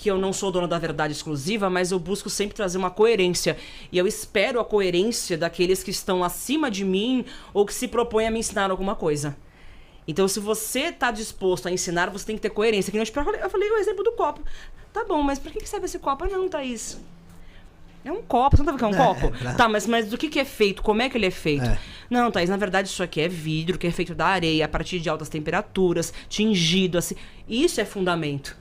porque eu não sou dona da verdade exclusiva, mas eu busco sempre trazer uma coerência. E eu espero a coerência daqueles que estão acima de mim ou que se propõem a me ensinar alguma coisa. Então, se você tá disposto a ensinar, você tem que ter coerência. Que eu falei o exemplo do copo. Tá bom, mas pra que serve esse copo? Ah, não, Thaís. É um copo, você não tá vendo que é um copo? Tá, mas do que é feito? Como é que ele é feito? Não, Thaís, na verdade isso aqui é vidro, que é feito da areia, a partir de altas temperaturas, tingido, assim. Isso é fundamento.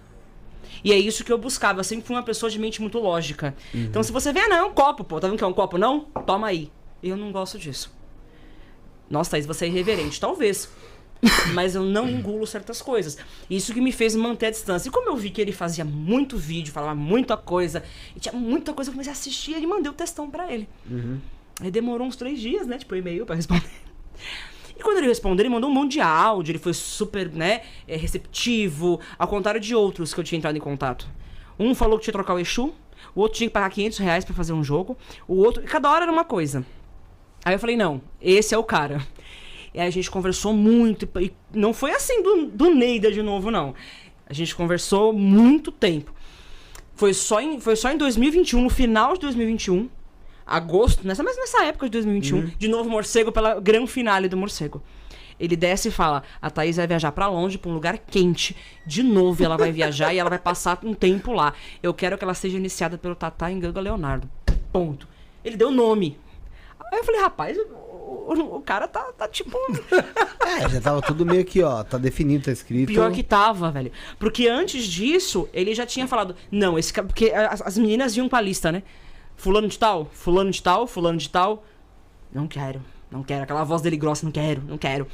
E é isso que eu buscava. Eu sempre fui uma pessoa de mente muito lógica. Então, se você vê, não, é um copo, pô. Tá vendo que é um copo? Não? Toma aí. Eu não gosto disso. Nossa, Thaís, você é irreverente. Talvez. Mas eu não engulo certas coisas. Isso que me fez manter a distância. E como eu vi que ele fazia muito vídeo, falava muita coisa, e tinha muita coisa, eu comecei a assistir, e mandei o textão pra ele. Aí demorou uns 3 dias, né? Tipo, e-mail pra responder. E quando ele respondeu, ele mandou um monte de áudio, ele foi super, né, receptivo, ao contrário de outros que eu tinha entrado em contato. Um falou que tinha que trocar o Exu, o outro tinha que pagar R$500 pra fazer um jogo, o outro... E cada hora era uma coisa. Aí eu falei, não, esse é o cara. E aí a gente conversou muito, e não foi assim do Neida de novo, não. A gente conversou muito tempo. Foi só em 2021, no final de 2021, agosto, nessa época de 2021, de novo Morcego, pela gran finale do Morcego. Ele desce e fala, a Thaís vai viajar pra longe, pra um lugar quente. De novo ela vai viajar e ela vai passar um tempo lá. Eu quero que ela seja iniciada pelo Tatá em Ganga Leonardo. Ponto. Ele deu nome. Aí eu falei, rapaz, o cara tá tipo... já tava tudo meio que, ó, tá definido, tá escrito. Pior que tava, velho. Porque antes disso, ele já tinha falado, não, esse cara... Porque as meninas iam pra lista, né? Fulano de tal, fulano de tal, fulano de tal. Não quero. Aquela voz dele grossa, não quero.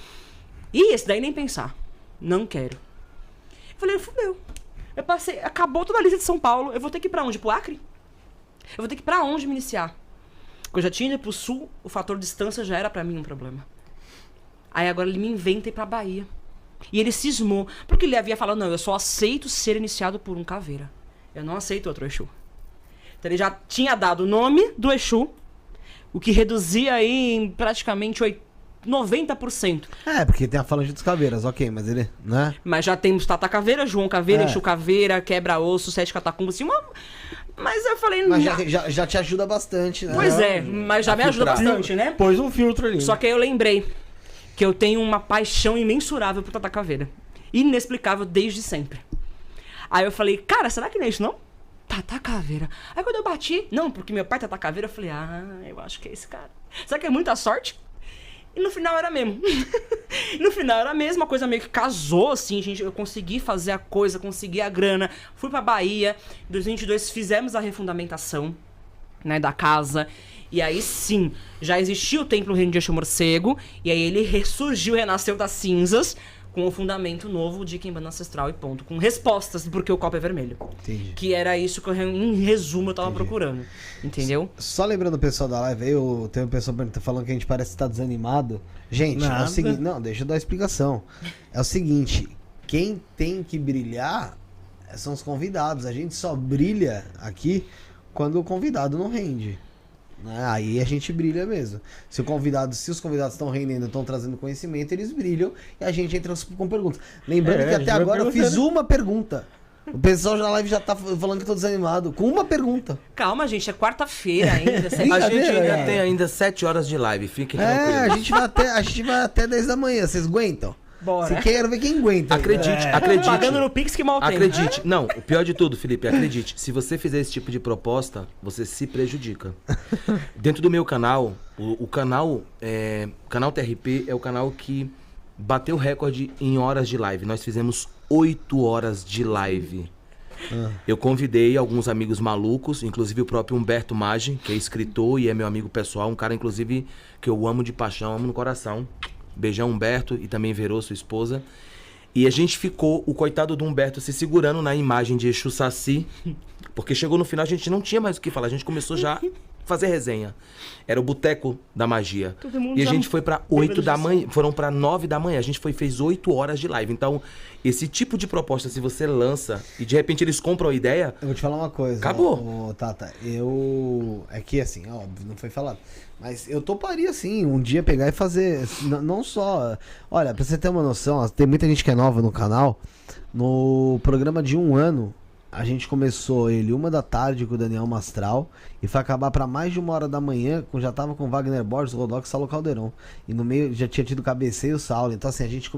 E esse daí nem pensar. Não quero. Eu falei, fudeu. Eu passei, acabou toda a lista de São Paulo. Eu vou ter que ir pra onde? Pro Acre? Eu vou ter que ir pra onde me iniciar? Porque eu já tinha ido pro sul, o fator distância já era pra mim um problema. Aí agora ele me inventa ir pra Bahia. E ele cismou. Porque ele havia falado, não, eu só aceito ser iniciado por um caveira. Eu não aceito outro Exu. Então ele já tinha dado o nome do Exu, o que reduzia aí em praticamente 90%. Porque tem a falange dos caveiras, ok, mas ele, né? Mas já temos Tata Caveira, João Caveira, Exu Caveira, Quebra-Osso, 7 Catacumbas, assim, Mas eu falei... Mas já te ajuda bastante, né? Pois é, mas já me ajuda bastante, né? Pôs um filtro ali. Só que aí eu lembrei que eu tenho uma paixão imensurável por Tata Caveira. Inexplicável desde sempre. Aí eu falei, cara, será que não é isso não? Tata Caveira. Aí quando eu bati, não, porque meu pai é Tata Caveira, eu falei, eu acho que é esse cara. Será que é muita sorte? E no final era mesmo. No final era a mesma coisa, meio que casou, assim, gente. Eu consegui fazer a coisa, consegui a grana. Fui pra Bahia. Em 2022 fizemos a refundamentação, né, da casa. E aí sim, já existia o templo Reino de Exu Morcego. E aí ele ressurgiu, renasceu das cinzas, com o fundamento novo de Quimbanda Ancestral e ponto. Com respostas, porque o copo é vermelho. Entendi. Que era isso que, em resumo, eu tava procurando. Entendeu? Só lembrando o pessoal da live, tem uma pessoa falando que a gente parece estar desanimado. Gente, é o seguinte... Não, deixa eu dar a explicação. É o seguinte, quem tem que brilhar são os convidados. A gente só brilha aqui quando o convidado não rende. Aí a gente brilha mesmo. Se os convidados estão rendendo, estão trazendo conhecimento, eles brilham e a gente entra com perguntas. Lembrando que até agora eu fiz uma pergunta. O pessoal na live já tá falando que eu tô desanimado. Com uma pergunta. Calma, gente, é quarta-feira ainda. A gente ainda tem ainda 7 horas de live, fique tranquilo. A gente vai até 10 da manhã, vocês aguentam? Bora. Quero ver quem aguenta. Acredite. Pagando no Pix que mal tem. Acredite. Não, o pior de tudo, Felipe, acredite. Se você fizer esse tipo de proposta, você se prejudica. Dentro do meu canal, o canal TRP é o canal que bateu recorde em horas de live. Nós fizemos 8 horas de live. Eu convidei alguns amigos malucos, inclusive o próprio Humberto Maggi, que é escritor e é meu amigo pessoal, um cara, inclusive, que eu amo de paixão, amo no coração. Beijão, Humberto, e também Verô, sua esposa. E a gente ficou, o coitado do Humberto, se segurando na imagem de Exu Saci, porque chegou no final, a gente não tinha mais o que falar, a gente começou já a fazer resenha. Era o Boteco da Magia. E a gente foi pra 8 da manhã, foram pra 9 da manhã, a gente fez 8 horas de live. Então, esse tipo de proposta, se você lança e de repente eles compram a ideia... Eu vou te falar uma coisa. Acabou. Tata, é que assim, óbvio, não foi falado. Mas eu toparia sim, um dia pegar e fazer, não só... Olha, pra você ter uma noção, tem muita gente que é nova no canal, no programa de 1 ano, A gente começou ele 1 da tarde com o Daniel Mastral e foi acabar pra mais de 1 hora da manhã, já tava com Wagner Borges, Rodox e Saulo Caldeirão. E no meio já tinha tido o Cabeceio e o Saulo. Então assim, a gente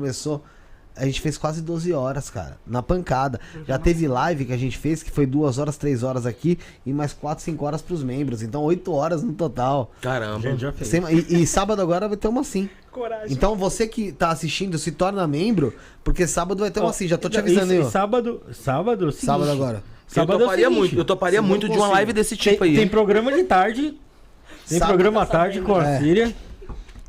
fez quase 12 horas, cara, na pancada. Já teve live que a gente fez, que foi 2 horas, 3 horas aqui e mais 4, 5 horas pros membros. Então 8 horas no total. Caramba. A gente já fez. E sábado agora vai ter uma assim. Coragem. Então você que tá assistindo, se torna membro, porque sábado vai ter uma assim, já tô te avisando aí, ó. Sábado, Sábado agora. Sábado Eu toparia muito de uma live desse tipo aí. Tem programa de tarde, tem Sábado programa à tarde com a É. Síria.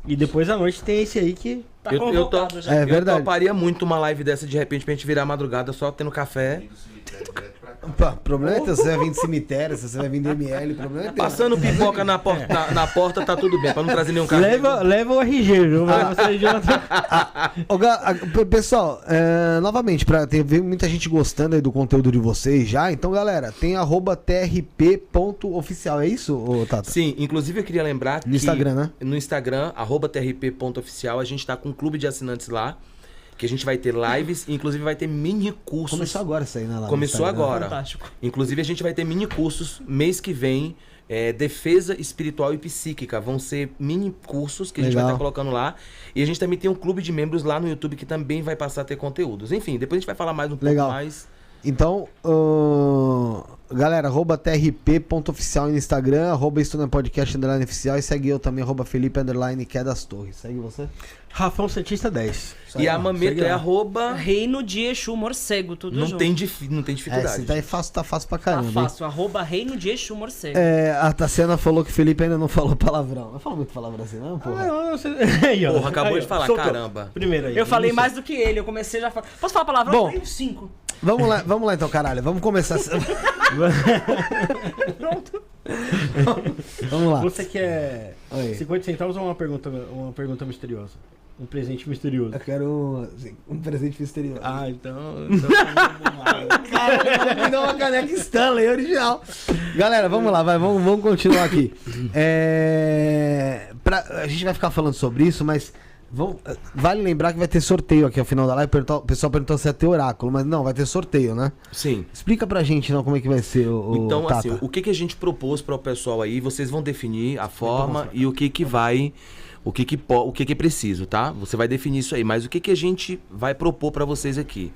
E depois à noite tem esse aí que... Tá Eu convocado já. É verdade. Eu toparia muito uma live dessa de repente pra gente virar a madrugada só tendo café. Opa, problema é teu, você vai vir de cemitério, se você vai vir de ML, problema é teu. Passando pipoca na porta, tá tudo bem, pra não trazer nenhum carro. Leva o RG, viu? Pessoal, novamente, ver muita gente gostando aí do conteúdo de vocês já, então galera, tem @trp.oficial, é isso, Tata? Sim, inclusive eu queria lembrar que... No Instagram, né? No Instagram, @trp.oficial, a gente tá com um clube de assinantes lá, que a gente vai ter lives, e inclusive vai ter mini cursos. Começou agora isso aí, né? Lá Começou no Instagram. agora. Fantástico. Inclusive a gente vai ter mini cursos mês que vem, defesa espiritual e psíquica. Vão ser mini cursos que a gente vai Legal. estar colocando lá. E a gente também tem um clube de membros lá no YouTube que também vai passar a ter conteúdos. Enfim, depois a gente vai falar mais um Legal. pouco mais. Então, galera, @trp.oficial no Instagram, @estudantpodcast _oficial e segue eu também, @Felipe _das Torres. Segue você? Rafão Santista 10. E a Mameta é Reino de Exu Morcego, tudo Não junto. tem dificuldade. Tá fácil pra Tá caramba. hein? fácil, @Reino de Exu Morcego. A Tassiana falou que o Felipe ainda não falou palavrão. Eu falo muito palavrão assim, não, porra? Porra, acabou de falar, caramba. Primeiro aí. Eu falei Início. mais do que ele, eu comecei já a falar. Posso falar palavrão? Bom. Eu falei 5. Vamos lá então, caralho. Vamos começar. Pronto. Vamos lá. Você quer Oi. 50 centavos ou uma pergunta misteriosa? Um presente misterioso. Eu quero um presente misterioso. Ah, então... Cara, me dá uma caneca Stanley original. Galera, vamos lá, vamos continuar aqui. A gente vai ficar falando sobre isso, mas vale lembrar que vai ter sorteio aqui ao final da live. O pessoal perguntou se ia ter oráculo, mas não, vai ter sorteio, né? Sim. Explica pra gente não como é que vai ser o Então, Tata. assim, o que a gente propôs para o pessoal aí, vocês vão definir a forma e o que vai, o que é preciso, tá? Você vai definir isso aí, mas o que a gente vai propor para vocês aqui?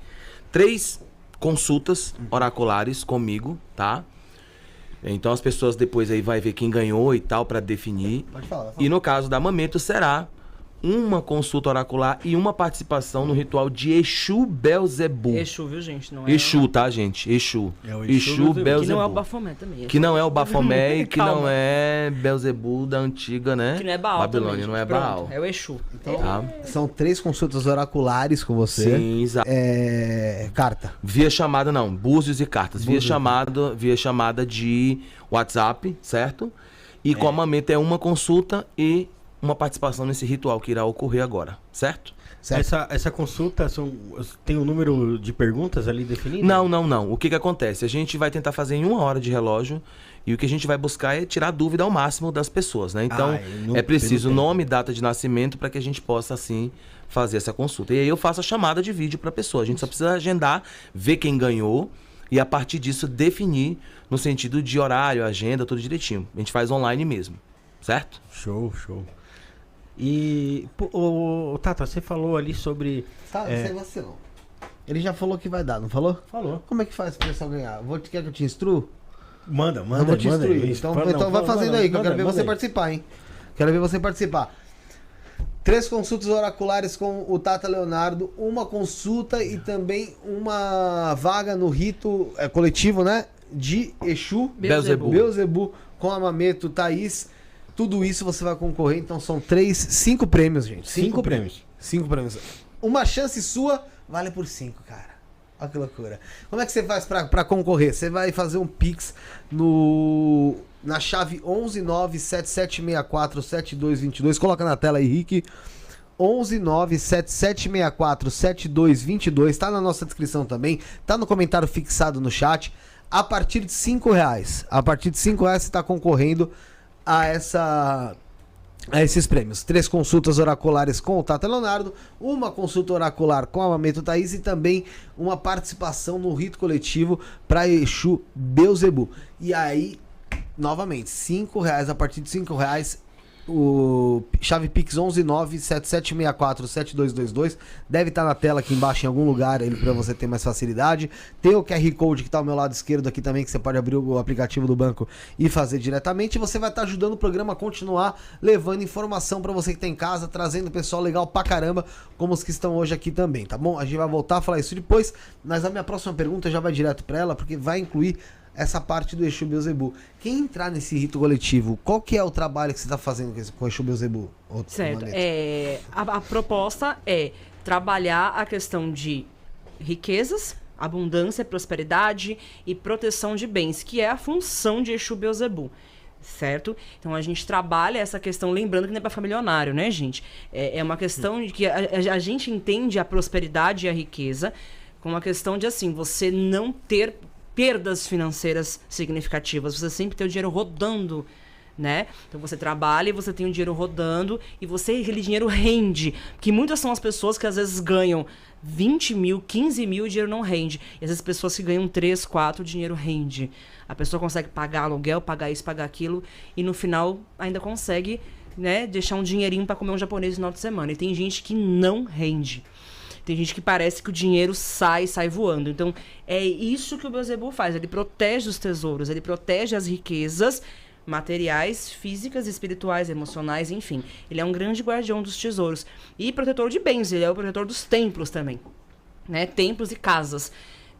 3 consultas oraculares comigo, tá? Então as pessoas depois aí vai ver quem ganhou e tal para definir. Pode falar. E no caso da Mamento será uma consulta oracular e uma participação no ritual de Exu Belzebu. Exu, viu, gente? Não é Exu, tá, gente? Exu. É o Exu Exu Belzebu. Belzebu. Que não é o Bafomé também. Que não é o Bafomé e que Calma. não é Belzebu da antiga, né? Que não é Baal Babilônia, também, não é gente. Pronto, Baal. É o Exu. Tá? São 3 consultas oraculares com você. Sim, exato. Carta. Via chamada não, búzios e cartas. Via chamada de WhatsApp, certo? E com a Mameta é uma consulta e uma participação nesse ritual que irá ocorrer agora, certo? Certo. Essa consulta tem um número de perguntas ali definido? Não. O que acontece? A gente vai tentar fazer em 1 hora de relógio e o que a gente vai buscar é tirar dúvida ao máximo das pessoas, né? Então, é preciso nome e data de nascimento para que a gente possa, assim, fazer essa consulta. E aí eu faço a chamada de vídeo para a pessoa. A gente só precisa agendar, ver quem ganhou e a partir disso definir no sentido de horário, agenda, tudo direitinho. A gente faz online mesmo, certo? Show. E, Tata, você falou ali sobre... Tá, sem vacilão. Ele já falou que vai dar, não falou? Falou. Como é que faz pro pessoal ganhar? Quer que eu te instrua? Manda. Eu vou te instruir. isso. Então vai fazendo aí, que eu quero ver manda você aí. participar, hein? Quero ver você participar. 3 consultas oraculares com o Tata Leonardo, uma consulta e também uma vaga no rito coletivo, né? De Exu Belzebu com a Mameto, Thaís. Tudo isso você vai concorrer, então são 5 prêmios, gente. 5 prêmios. 5 prêmios. Uma chance sua vale por 5, cara. Olha que loucura. Como é que você faz pra concorrer? Você vai fazer um Pix na chave 11977647222. Coloca na tela aí, Rick. 11977647222. Tá na nossa descrição também. Tá no comentário fixado no chat. A partir de R$5. A partir de R$5 você tá concorrendo a essa a esses prêmios. 3 consultas oraculares com o Tata Leonardo, uma consulta oracular com a Mameto Thaís e também uma participação no rito coletivo para Exu Beelzebub. E aí, novamente, R$5, a partir de R$5, o chave Pix 11977647222 deve estar na tela aqui embaixo em algum lugar para você ter mais facilidade. Tem o QR Code que está ao meu lado esquerdo aqui também, que você pode abrir o aplicativo do banco e fazer diretamente. Você vai estar ajudando o programa a continuar levando informação para você que está em casa, trazendo pessoal legal pra caramba, como os que estão hoje aqui também, tá bom? A gente vai voltar a falar isso depois, mas a minha próxima pergunta já vai direto para ela, porque vai incluir essa parte do Exu Beelzebub. Quem entrar nesse rito coletivo, qual que é o trabalho que você está fazendo com o Exu Beelzebub? Certo. A proposta é trabalhar a questão de riquezas, abundância, prosperidade e proteção de bens, que é a função de Exu Beelzebub. Certo? Então a gente trabalha essa questão, lembrando que não é para ficar milionário, né, gente? É uma questão de que a gente entende a prosperidade e a riqueza como uma questão de, assim, você não ter perdas financeiras significativas, você sempre tem o dinheiro rodando, né? Então você trabalha e você tem o dinheiro rodando e aquele dinheiro rende, porque muitas são as pessoas que às vezes ganham 20 mil, 15 mil e o dinheiro não rende, e às vezes pessoas que ganham 3, 4, o dinheiro rende, a pessoa consegue pagar aluguel, pagar isso, pagar aquilo, e no final ainda consegue, né, deixar um dinheirinho para comer um japonês no final de semana, e tem gente que não rende. Tem gente que parece que o dinheiro sai voando. Então, é isso que o Beelzebub faz. Ele protege os tesouros, ele protege as riquezas materiais, físicas, espirituais, emocionais, enfim. Ele é um grande guardião dos tesouros. E protetor de bens, ele é o protetor dos templos também. Né? Templos e casas.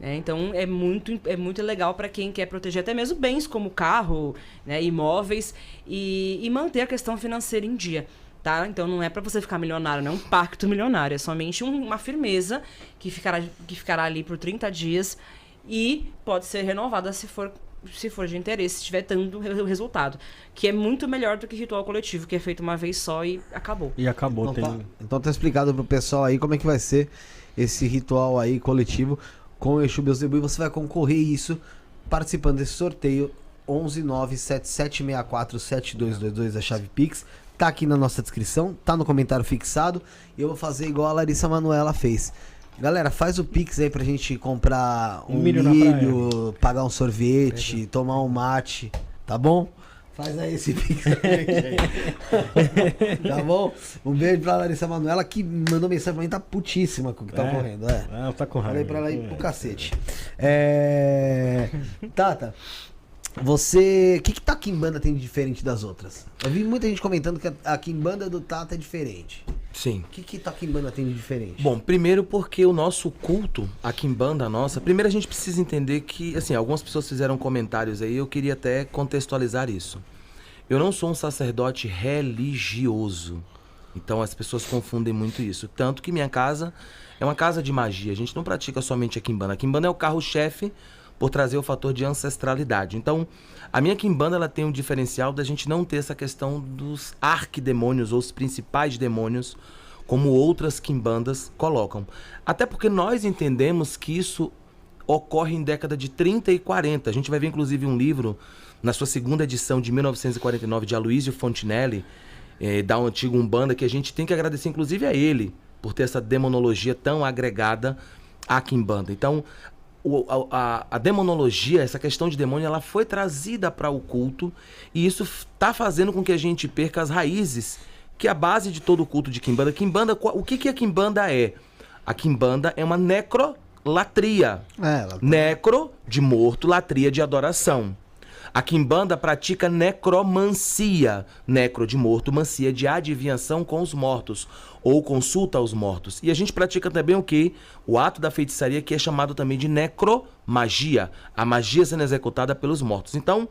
Então, é muito legal para quem quer proteger até mesmo bens como carro, né, imóveis, e manter a questão financeira em dia. Tá? Então não é para você ficar milionário, não é um pacto milionário, é somente uma firmeza que ficará ali por 30 dias e pode ser renovada se for de interesse, se estiver dando o resultado, que é muito melhor do que ritual coletivo, que é feito uma vez só e acabou. E acabou. Então tá explicado pro pessoal aí como é que vai ser esse ritual aí coletivo com o Exu Beelzebub, e você vai concorrer isso participando desse sorteio 11977647222 da chave Pix. Tá aqui na nossa descrição, tá no comentário fixado. E eu vou fazer igual a Larissa Manoela fez. Galera, faz o Pix aí pra gente comprar um milho, pagar um sorvete, tomar um mate, tá bom? Faz aí esse Pix aí, tá bom? Um beijo pra Larissa Manoela, que mandou mensagem pra mim, tá putíssima com o que tá ocorrendo. Tá com raiva. Falei pra ela ir pro cacete. Tata, você... O que a Quimbanda tem de diferente das outras? Eu vi muita gente comentando que a Quimbanda do Tata é diferente. Sim. O que a Quimbanda tem de diferente? Bom, primeiro porque o nosso culto, a Quimbanda nossa... Primeiro a gente precisa entender que, assim, algumas pessoas fizeram comentários aí, eu queria até contextualizar isso. Eu não sou um sacerdote religioso. Então as pessoas confundem muito isso. Tanto que minha casa é uma casa de magia. A gente não pratica somente a Quimbanda. A Quimbanda é o carro-chefe por trazer o fator de ancestralidade. Então, a minha Quimbanda, ela tem um diferencial da gente não ter essa questão dos arquidemônios ou os principais demônios, como outras Quimbandas colocam. Até porque nós entendemos que isso ocorre em década de 30 e 40. A gente vai ver, inclusive, um livro, na sua segunda edição de 1949, de Aloysio Fontinelli, da antiga Umbanda, que a gente tem que agradecer, inclusive, a ele, por ter essa demonologia tão agregada à Quimbanda. Então, a demonologia, essa questão de demônio, ela foi trazida para o culto, e isso está fazendo com que a gente perca as raízes, que é a base de todo o culto de Quimbanda. O que a Quimbanda é? A Quimbanda é uma necrolatria. Necro, de morto, latria, de adoração. A Quimbanda pratica necromancia. Necro, de morto, mancia, de adivinhação com os mortos, ou consulta aos mortos. E a gente pratica também o quê? O ato da feitiçaria, que é chamado também de necromagia. A magia sendo executada pelos mortos. Então,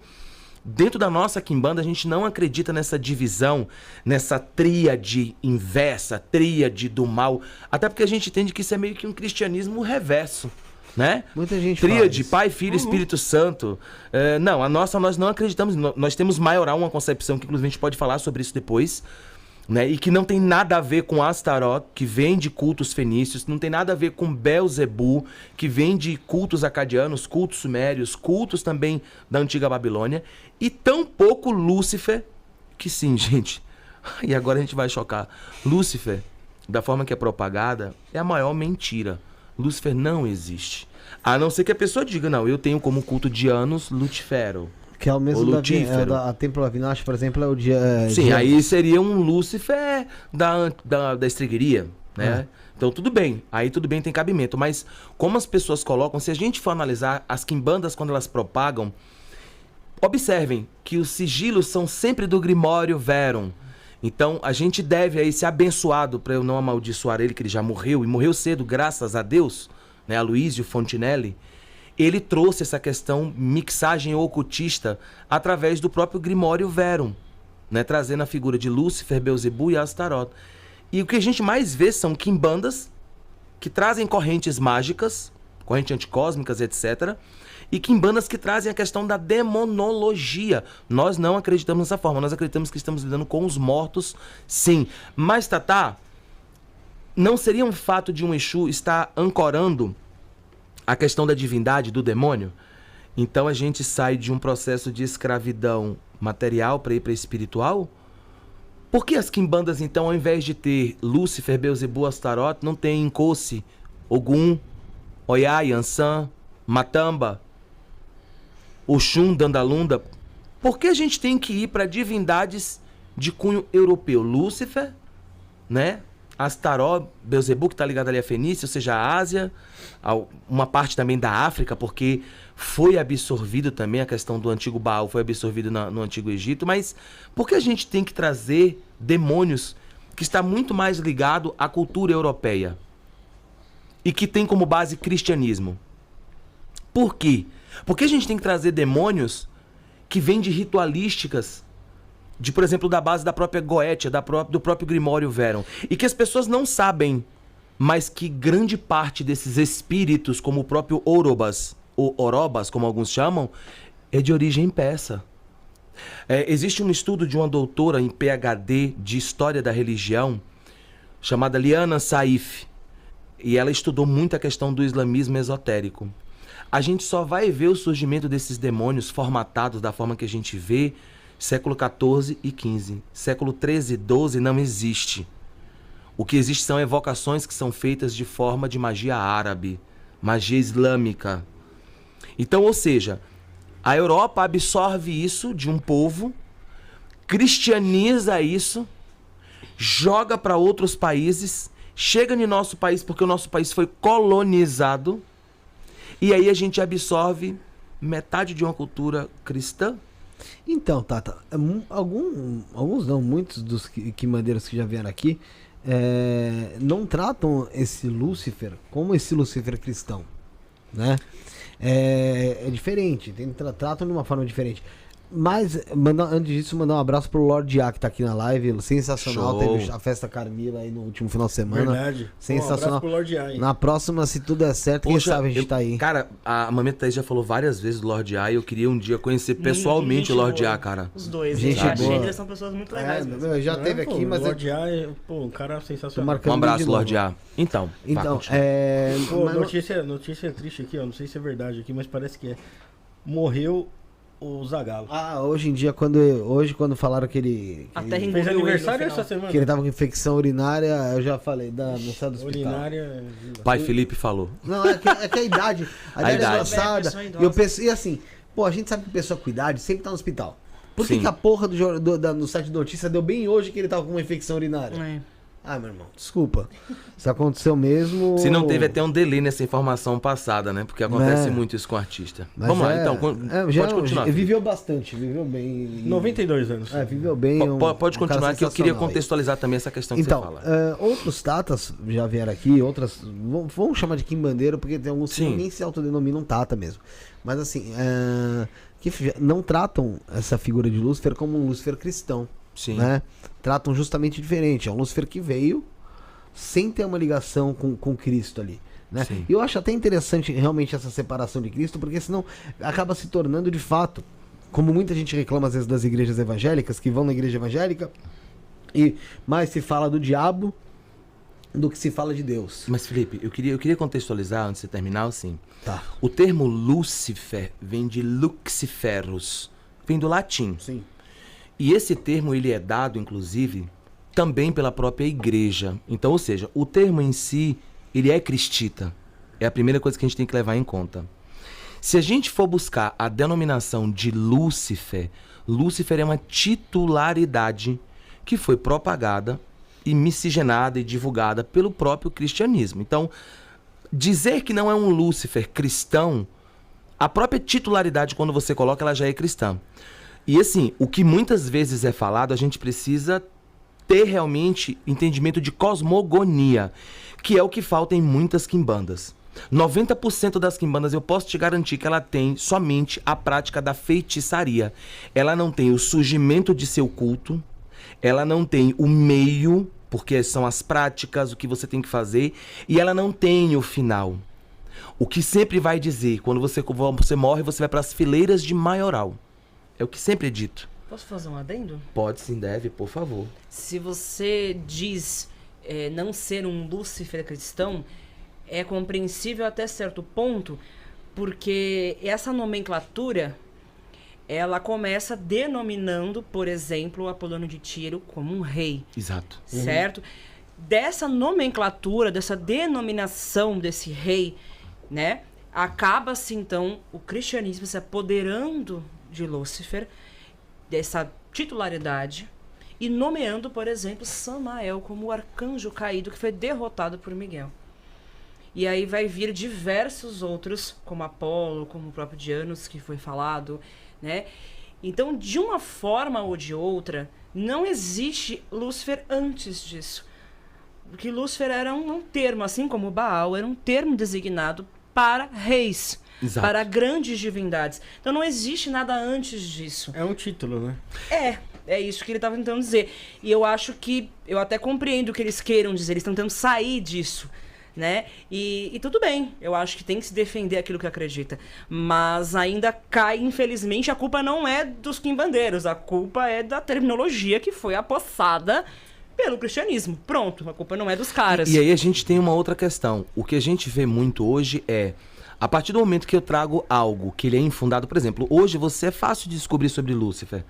dentro da nossa Quimbanda, a gente não acredita nessa divisão, nessa tríade inversa, tríade do mal. Até porque a gente entende que isso é meio que um cristianismo reverso, né? Muita gente tríade, Pai, Filho, Espírito Santo. Não, a nossa nós não acreditamos. Nós temos maioral, uma concepção que inclusive a gente pode falar sobre isso depois, né? E que não tem nada a ver com Astaroth, que vem de cultos fenícios, não tem nada a ver com Beelzebub, que vem de cultos acadianos, cultos sumérios, cultos também da antiga Babilônia, e tampouco Lúcifer, que sim, gente, E agora a gente vai chocar. Lúcifer, da forma que é propagada, é a maior mentira. Lúcifer não existe. A não ser que a pessoa diga, não, eu tenho como culto de anos Lucifero. Que é o mesmo Lutífero. a Templo Avinash, por exemplo, é o dia... Sim, aí seria um Lúcifer da estrigueria, né? Então tudo bem, aí tudo bem, tem cabimento. Mas como as pessoas colocam, se a gente for analisar as quimbandas quando elas propagam, observem que os sigilos são sempre do Grimório Verum. Então a gente deve aí ser abençoado, para eu não amaldiçoar ele, que ele já morreu, e morreu cedo, graças a Deus, né? Aloysio Fontinelli. Ele trouxe essa questão mixagem ocultista através do próprio Grimório Verum, né? Trazendo a figura de Lúcifer, Beelzebu e Astaroth. E o que a gente mais vê são quimbandas que trazem correntes mágicas, correntes anticósmicas, etc. E quimbandas que trazem a questão da demonologia. Nós não acreditamos nessa forma, nós acreditamos que estamos lidando com os mortos, sim. Mas, Tatá, não seria um fato de um Exu estar ancorando a questão da divindade, do demônio? Então a gente sai de um processo de escravidão material para ir para espiritual? Por que as quimbandas, então, ao invés de ter Lúcifer, Beelzebu, Astaroth, não tem Inkosi, Ogum, Oiá, Yansan, Matamba, Oxum, Dandalunda? Por que a gente tem que ir para divindades de cunho europeu? Lúcifer, né? Astaroth, Beelzebu, que está ligado ali à Fenícia, ou seja, a Ásia, uma parte também da África, porque foi absorvido também, a questão do antigo Baal foi absorvido no antigo Egito. Mas por que a gente tem que trazer demônios que está muito mais ligado à cultura europeia e que tem como base cristianismo? Por quê? Porque a gente tem que trazer demônios que vêm de ritualísticas, de, por exemplo, da base da própria Goetia, do próprio Grimório Verum, e que as pessoas não sabem, mas que grande parte desses espíritos, como o próprio Orobas, ou Orobas, como alguns chamam, é de origem persa. Existe um estudo de uma doutora em PhD de História da Religião, chamada Liana Saif, e ela estudou muito a questão do islamismo esotérico. A gente só vai ver o surgimento desses demônios formatados da forma que a gente vê século XIV e XV. Século XIII e XII não existe. O que existe são evocações que são feitas de forma de magia árabe, magia islâmica. Então, ou seja, a Europa absorve isso de um povo, cristianiza isso, joga para outros países, chega no nosso país porque o nosso país foi colonizado, e aí a gente absorve metade de uma cultura cristã. Então, Tata, alguns não, muitos dos quimbandeiros que já vieram aqui não tratam esse Lúcifer como esse Lúcifer cristão, né? É diferente, tratam de uma forma diferente. Mas, antes disso, mandar um abraço pro Lorde A, que tá aqui na live. Sensacional. Show. Teve a festa Carmila aí no último final de semana. Verdade. Sensacional. Um abraço pro Lorde A, hein? Na próxima, se tudo der certo, quem sabe a gente tá aí. Cara, a Mamãe Thaís já falou várias vezes do Lorde A, e eu queria um dia conhecer pessoalmente o Lorde A, cara. Os dois, Gente eu achei boa. que eles são pessoas muito legais mesmo. Já teve aqui, mas... O Lorde A é um cara sensacional. Um abraço, Lorde A. Então, Pô, notícia triste aqui, ó. Não sei se é verdade aqui, mas parece que é. Morreu o Zagallo. Hoje em dia, quando falaram que ele Até ele fez removeu aniversário ele no essa final. semana. que ele tava com infecção urinária, eu já falei, não sai do hospital. Urinária. Pai Felipe falou. Não, é que a idade. A idade é idade. avançada. Pessoa idosa. E eu penso, e assim, pô, a gente sabe que pessoa com idade sempre tá no hospital. Por que Sim. que a porra no site de notícia deu bem hoje que ele tava com uma infecção urinária? Meu irmão, desculpa. Isso aconteceu mesmo. Se não teve até um delay nessa informação passada, né? Porque acontece muito isso com o artista. Mas Vamos lá, então. Pode continuar. Viveu bastante, viveu bem. 92 anos. Viveu bem. Pode um cara continuar, que eu queria sensacional aí. contextualizar também essa questão que Então, você fala. outros tatas já vieram aqui, outras. Vamos chamar de quimbandeiro, porque tem alguns que Sim. nem se autodenominam tata mesmo. Mas assim, que não tratam essa figura de Lúcifer como um Lúcifer cristão. Sim. Né? Tratam justamente diferente. É um Lúcifer que veio sem ter uma ligação com Cristo ali. Né? Sim. E eu acho até interessante realmente essa separação de Cristo, porque senão acaba se tornando de fato, como muita gente reclama às vezes das igrejas evangélicas, que vão na igreja evangélica e mais se fala do diabo do que se fala de Deus. Mas, Felipe, eu queria contextualizar, antes de você terminar, assim. Tá. O termo Lúcifer vem de Luciferus, vem do latim. Sim. E esse termo, ele é dado, inclusive, também pela própria igreja. Então, ou seja, o termo em si, ele é cristita. É a primeira coisa que a gente tem que levar em conta. Se a gente for buscar a denominação de Lúcifer, Lúcifer é uma titularidade que foi propagada e miscigenada e divulgada pelo próprio cristianismo. Então, dizer que não é um Lúcifer cristão, a própria titularidade, quando você coloca, ela já é cristã. E assim, o que muitas vezes é falado, a gente precisa ter realmente entendimento de cosmogonia, que é o que falta em muitas quimbandas. 90% das quimbandas eu posso te garantir que ela tem somente a prática da feitiçaria. Ela não tem o surgimento de seu culto, ela não tem o meio, porque são as práticas, o que você tem que fazer, e ela não tem o final. O que sempre vai dizer, quando você morre, você vai para as fileiras de maioral. É o que sempre é dito. Posso fazer um adendo? Pode, sim, deve, por favor. Se você diz não ser um Lúcifer cristão, é compreensível até certo ponto, porque essa nomenclatura, ela começa denominando, por exemplo, o Apolônio de Tiro como um rei. Exato. Certo? Dessa nomenclatura, dessa denominação desse rei, né? Acaba-se, então, o cristianismo se apoderando de Lúcifer, dessa titularidade, e nomeando, por exemplo, Samael como o arcanjo caído que foi derrotado por Miguel. E aí vai vir diversos outros, como Apolo, como o próprio Dianos, que foi falado, né? Então, de uma forma ou de outra, não existe Lúcifer antes disso. Porque Lúcifer era um termo, assim como Baal, era um termo designado para reis, Exato. para grandes divindades. Então não existe nada antes disso. É um título, né? É isso que ele estava tentando dizer. E eu acho que, eu até compreendo o que eles queiram dizer, eles estão tentando sair disso, né? E tudo bem, eu acho que tem que se defender aquilo que acredita. Mas ainda cai, infelizmente, a culpa não é dos quimbandeiros, a culpa é da terminologia que foi apossada pelo cristianismo. Pronto, a culpa não é dos caras. E aí a gente tem uma outra questão. O que a gente vê muito hoje é, a partir do momento que eu trago algo que ele é infundado, por exemplo, hoje você é fácil de descobrir sobre Lúcifer.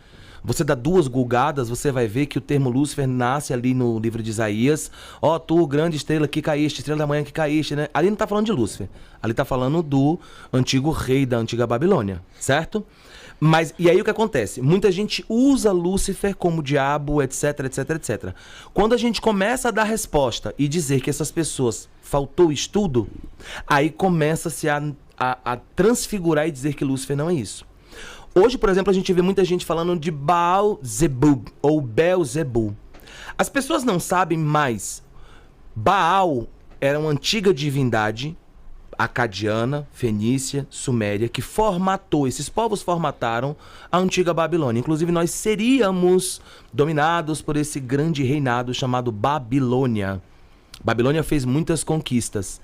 Você dá 2 gulgadas, você vai ver que o termo Lúcifer nasce ali no livro de Isaías. Ó, tu, grande estrela que caíste, estrela da manhã que caíste, né? Ali não tá falando de Lúcifer. Ali tá falando do antigo rei da antiga Babilônia, certo? Mas, e aí o que acontece? Muita gente usa Lúcifer como diabo, etc, etc, etc. Quando a gente começa a dar resposta e dizer que essas pessoas faltou estudo, aí começa-se a transfigurar e dizer que Lúcifer não é isso. Hoje, por exemplo, a gente vê muita gente falando de Baal-Zebub ou Beelzebub. As pessoas não sabem mais. Baal era uma antiga divindade acadiana, fenícia, suméria, que formatou, esses povos formataram a antiga Babilônia. Inclusive, nós seríamos dominados por esse grande reinado chamado Babilônia. Babilônia fez muitas conquistas.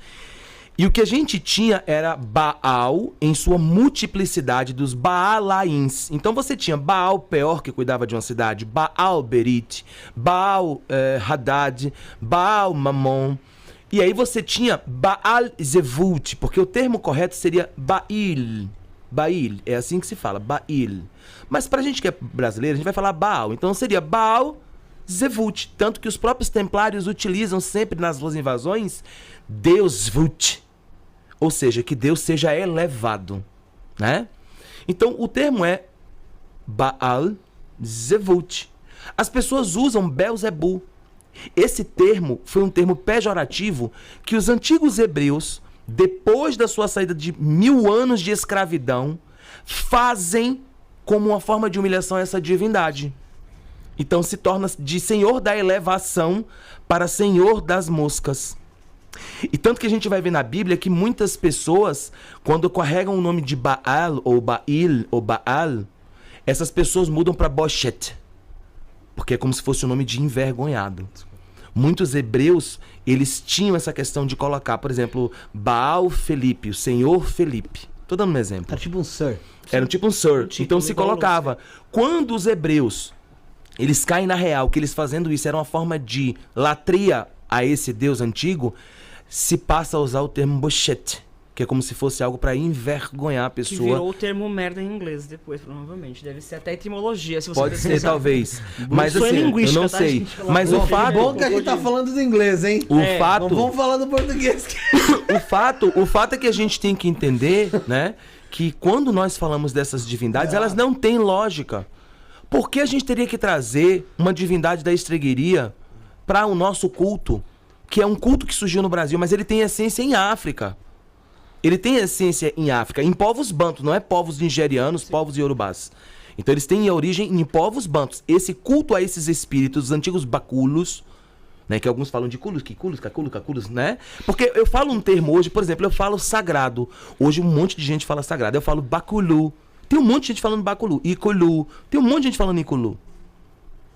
E o que a gente tinha era Baal em sua multiplicidade dos Baalaíns. Então você tinha Baal Peor, que cuidava de uma cidade, Baal Berit, Baal Haddad, Baal Mamon. E aí você tinha Baal Zevult, porque o termo correto seria Bail. Bail, é assim que se fala, Bail. Mas pra gente que é brasileiro, a gente vai falar Baal. Então seria Baal Zevult. Tanto que os próprios templários utilizam sempre nas suas invasões Deus Vult. Ou seja, que Deus seja elevado, né? Então o termo é Baal Zevult. As pessoas usam Beelzebub. Esse termo foi um termo pejorativo que os antigos hebreus, depois da sua saída de 1000 anos de escravidão, fazem como uma forma de humilhação a essa divindade. Então se torna de senhor da elevação para senhor das moscas. E tanto que a gente vai ver na Bíblia que muitas pessoas, quando carregam o nome de Baal ou Bail ou Baal, essas pessoas mudam para Boshet, porque é como se fosse o nome de envergonhado. Muitos hebreus, eles tinham essa questão de colocar, por exemplo, Baal Felipe, o Senhor Felipe. Tô dando um exemplo. Era tipo um sir. Era tipo um sir. Então se colocava. Quando os hebreus, eles caem na real, que eles fazendo isso era uma forma de latria a esse Deus antigo, se passa a usar o termo Boshet. que é como se fosse algo para envergonhar a pessoa. Que virou o termo merda em inglês depois, provavelmente. Deve ser até etimologia, se você Pode ser, pesquisar. talvez. Mas assim, eu não tá, sei. gente? Mas o fato... Bom que a gente tá falando do inglês, hein? O fato... Não vamos falar do português. O fato é que a gente tem que entender, né, que quando nós falamos dessas divindades, elas não têm lógica. Por que a gente teria que trazer uma divindade da estregueria para o nosso culto, que é um culto que surgiu no Brasil, mas ele tem essência em África. Ele tem essência em África, em povos bantos, não é povos nigerianos, povos iorubás. Então eles têm origem em povos bantos. Esse culto a esses espíritos, os antigos baculos, né, que alguns falam de culos, caculos, né? Porque eu falo um termo hoje, por exemplo, eu falo sagrado. Hoje um monte de gente fala sagrado. Eu falo baculu. Tem um monte de gente falando baculu. Iculu. Tem um monte de gente falando iculu.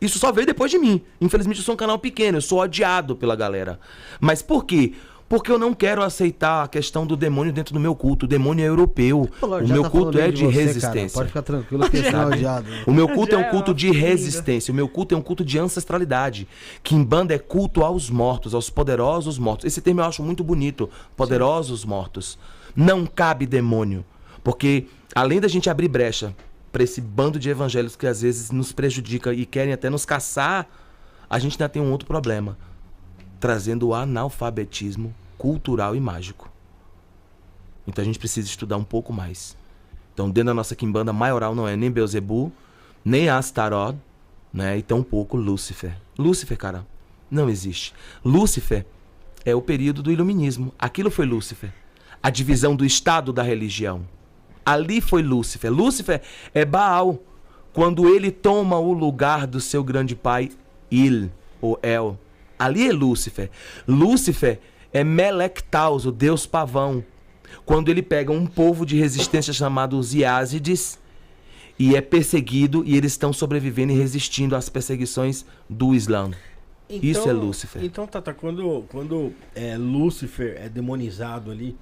Isso só veio depois de mim. Infelizmente eu sou um canal pequeno, eu sou odiado pela galera. Mas por quê? Porque eu não quero aceitar a questão do demônio dentro do meu culto. O demônio é europeu. O meu culto é de resistência. Cara. Pode ficar tranquilo que eu sou odiado. O meu culto é um culto de resistência. O meu culto é um culto de ancestralidade. Quimbanda é culto aos mortos, aos poderosos mortos. Esse termo eu acho muito bonito. Poderosos mortos. Não cabe demônio. Porque além da gente abrir brecha para esse bando de evangélicos que às vezes nos prejudica e querem até nos caçar, a gente ainda tem um outro problema. Trazendo o analfabetismo cultural e mágico. Então a gente precisa estudar um pouco mais. Então dentro da nossa quimbanda maioral não é nem Beelzebu, nem Astaroth, né? E tampouco Lúcifer. Lúcifer, cara, não existe. Lúcifer é o período do iluminismo. Aquilo foi Lúcifer. A divisão do Estado da religião. Ali foi Lúcifer. Lúcifer é Baal, quando ele toma o lugar do seu grande pai, Il, ou El. Ali é Lúcifer. Lúcifer é Melectaus, o deus pavão, quando ele pega um povo de resistência chamado os Iázides e é perseguido e eles estão sobrevivendo e resistindo às perseguições do Islã. Então, isso é Lúcifer. Então, Tata, quando Lúcifer é demonizado ali,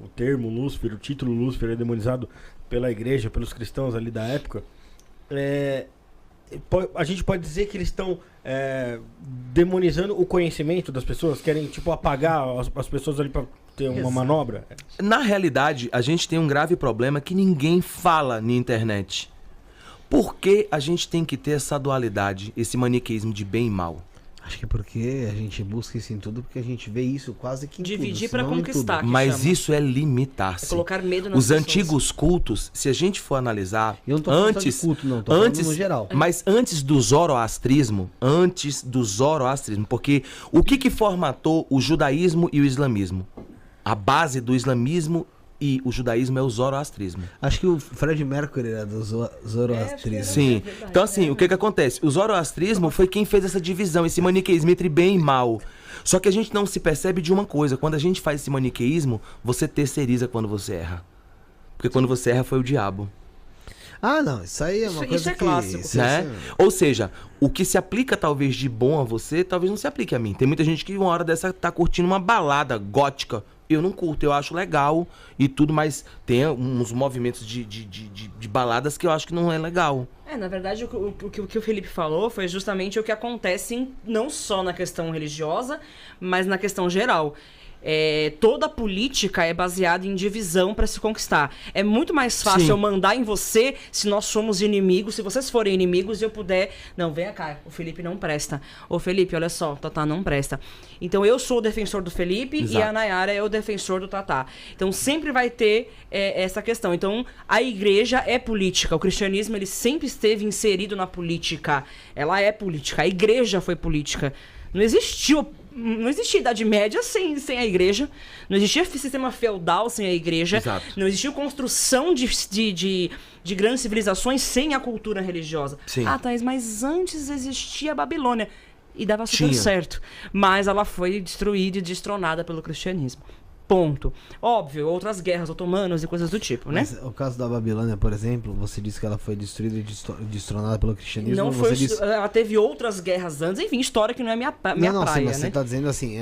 o termo Lúcifer, o título Lúcifer é demonizado pela igreja, pelos cristãos ali da época, a gente pode dizer que eles estão demonizando o conhecimento das pessoas, querem tipo apagar as pessoas ali para ter uma manobra? Na realidade, a gente tem um grave problema que ninguém fala na internet. Por que a gente tem que ter essa dualidade, esse maniqueísmo de bem e mal? Acho que é porque a gente busca isso em tudo, porque a gente vê isso quase que em dividir tudo, para conquistar. Mas chama. Isso é limitar-se. É colocar medo nas Os pessoas. Antigos cultos, se a gente for analisar, eu não tô falando de culto, não, tô falando no geral. Mas antes do zoroastrismo, porque o que formatou o judaísmo e o islamismo? A base do islamismo e o judaísmo é o zoroastrismo. Acho que o Fred Mercury era do zoroastrismo. Sim. Então assim, o que acontece? O zoroastrismo foi quem fez essa divisão, esse maniqueísmo entre bem e mal. Só que a gente não se percebe de uma coisa. Quando a gente faz esse maniqueísmo, você terceiriza quando você erra. Porque quando você erra foi o diabo. Ah, não. Isso aí é uma coisa isso é clássico. Né? Ou seja, o que se aplica talvez de bom a você, talvez não se aplique a mim. Tem muita gente que uma hora dessa tá curtindo uma balada gótica. Eu não curto, eu acho legal e tudo, mas tem uns movimentos de baladas que eu acho que não é legal. Na verdade, o que o Felipe falou foi justamente o que acontece não só na questão religiosa, mas na questão geral. Toda política é baseada em divisão para se conquistar. É muito mais fácil eu mandar em você se nós somos inimigos, se vocês forem inimigos e eu puder... Não, venha cá, o Felipe não presta. Ô Felipe, olha só, o Tatá não presta. Então eu sou o defensor do Felipe. Exato. E a Nayara é o defensor do Tatá. Então sempre vai ter essa questão. Então a igreja é política. O cristianismo ele sempre esteve inserido na política. Ela é política. A igreja foi política. Não existia Idade Média sem a igreja. Não existia sistema feudal sem a igreja. Exato. Não existia construção de grandes civilizações sem a cultura religiosa. Sim. Thaís, mas antes existia a Babilônia. E dava super certo. Mas ela foi destruída e destronada pelo cristianismo. Ponto. Óbvio, outras guerras otomanas e coisas do tipo, né? Mas o caso da Babilônia, por exemplo, você disse que ela foi destruída e destronada pelo cristianismo. Não foi, ela teve outras guerras antes, enfim, história que não é minha praia, sim, mas né? Você tá dizendo assim,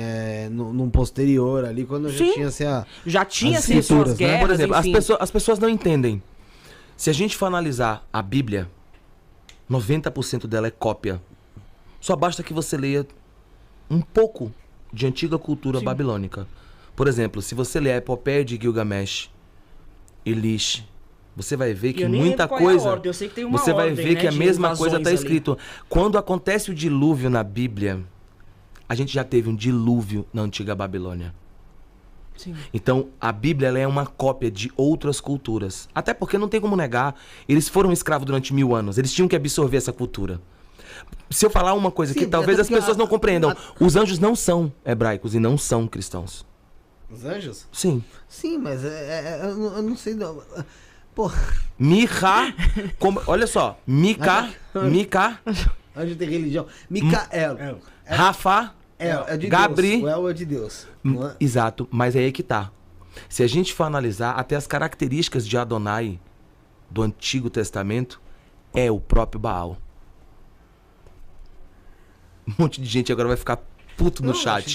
num posterior ali, quando já tinha assim já tinha assim suas guerras, né? Por exemplo, enfim. as pessoas não entendem. Se a gente for analisar a Bíblia, 90% dela é cópia. Só basta que você leia um pouco de antiga cultura babilônica. Por exemplo, se você ler a Epopeia de Gilgamesh e Lish, você vai ver que muita coisa... Eu sei que tem uma você vai ordem, ver né, que a de mesma coisa está invasões ali. escrito. Quando acontece o dilúvio na Bíblia, a gente já teve um dilúvio na antiga Babilônia. Sim. Então, a Bíblia ela é uma cópia de outras culturas. Até porque não tem como negar, eles foram escravos durante 1000 anos. Eles tinham que absorver essa cultura. Se eu falar uma coisa Sim, que talvez até as porque pessoas não compreendam. Os anjos não são hebraicos e não são cristãos. Os anjos? Sim. Sim, mas eu não sei. Não. Pô, Mica, olha só. Mica, anjo tem religião. Micael. Rafa, É de Gabri. Deus. O El é de Deus. Não é? Exato, mas aí é que tá. Se a gente for analisar até as características de Adonai do Antigo Testamento, é o próprio Baal. Um monte de gente agora vai ficar puto no chat.